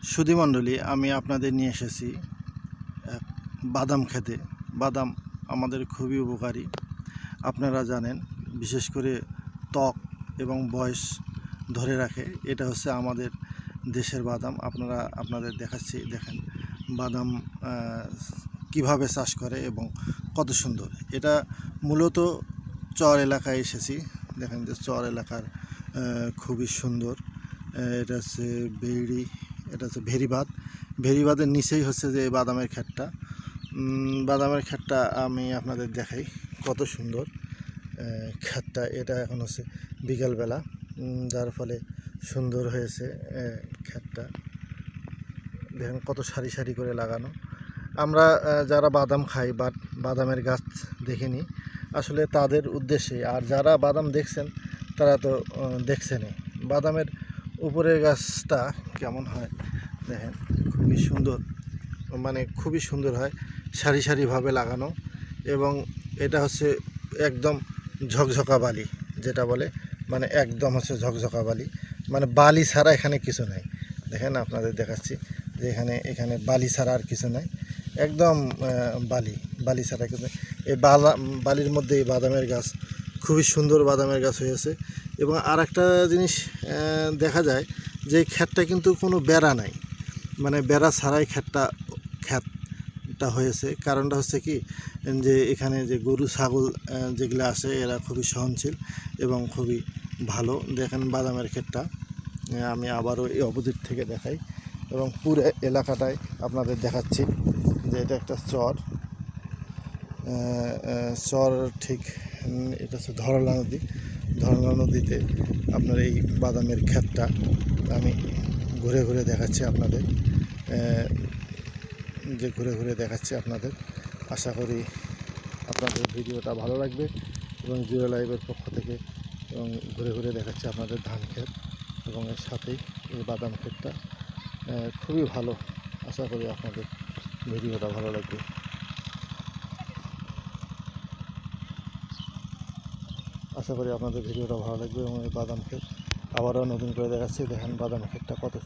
সুধীমণ্ডলী, আমি আপনাদের নিয়ে এসেছি এক বাদাম খেতে। বাদাম আমাদের খুবই উপকারী, আপনারা জানেন। বিশেষ করে ত্বক এবং বয়স ধরে রাখে। এটা হচ্ছে আমাদের দেশের বাদাম। আপনাদের দেখাচ্ছি, দেখেন বাদাম কিভাবে চাষ করে এবং কত সুন্দর। এটা মূলত চর এলাকায় এসেছি। দেখেন যে চর এলাকার খুবই সুন্দর। এটা হচ্ছে এটা হচ্ছে ভেরিবাদের নিচেই হচ্ছে যে বাদামের ক্ষেতটা। বাদামের ক্ষেতটা আমি আপনাদের দেখাই, কত সুন্দর ক্ষেতটা। এটা এখন হচ্ছে বিকালবেলা, যার ফলে সুন্দর হয়েছে ক্ষেতটা। দেখেন কত সারি সারি করে লাগানো। আমরা যারা বাদাম খাই বা বাদামের গাছ দেখিনি, আসলে তাদের উদ্দেশ্যে। আর যারা বাদাম দেখছেন তারা তো দেখছেনই বাদামের উপরের গাছটা কেমন হয়। দেখেন খুবই সুন্দর, মানে খুবই সুন্দর হয়, সারি সারিভাবে লাগানো। এবং এটা হচ্ছে একদম ঝকঝকা বালি, যেটা বলে, মানে একদম হচ্ছে ঝকঝকা বালি, মানে বালি ছাড়া এখানে কিছু নাই। দেখেন আপনাদের দেখাচ্ছি যে এখানে বালি ছাড়া আর কিছু নাই, একদম বালি ছাড়া কিছু নেই। এই বালির মধ্যে এই বাদামের গাছ, খুবই সুন্দর বাদামের গাছ হয়েছে। এবং আর একটা জিনিস দেখা যায় যে ক্ষেতটা কিন্তু কোনো বেড়া নাই, মানে বেড়া ছাড়াই ক্ষেতটা হয়েছে। কারণটা হচ্ছে কি, যে এখানে যে গরু ছাগল যেগুলো আসে এরা খুবই সহনশীল এবং খুবই ভালো। দেখেন বাদামের ক্ষেতটা আমি আবারও এই অপোজিট থেকে দেখাই এবং পুরো এলাকাটায় আপনাদের দেখাচ্ছি যে এটা একটা চর। ঠিক এটা হচ্ছে ধরলা নদীতে আপনার এই বাদামের ক্ষেতটা আমি ঘুরে ঘুরে দেখাচ্ছি আপনাদের, আশা করি আপনাদের ভিডিওটা ভালো লাগবে। এবং জিরো লাইভের পক্ষ থেকে এবং ঘুরে ঘুরে দেখাচ্ছি আপনাদের ধান ক্ষেত এবং এর সাথেই এই বাদাম ক্ষেতটা খুবই ভালো। আশা করি আপনাদের ভিডিওটা ভালো লাগবে। এবং এই বাদাম ক্ষেত আবারও নতুন করে দেখাচ্ছি। দেখেন বাদাম ক্ষেতটা কত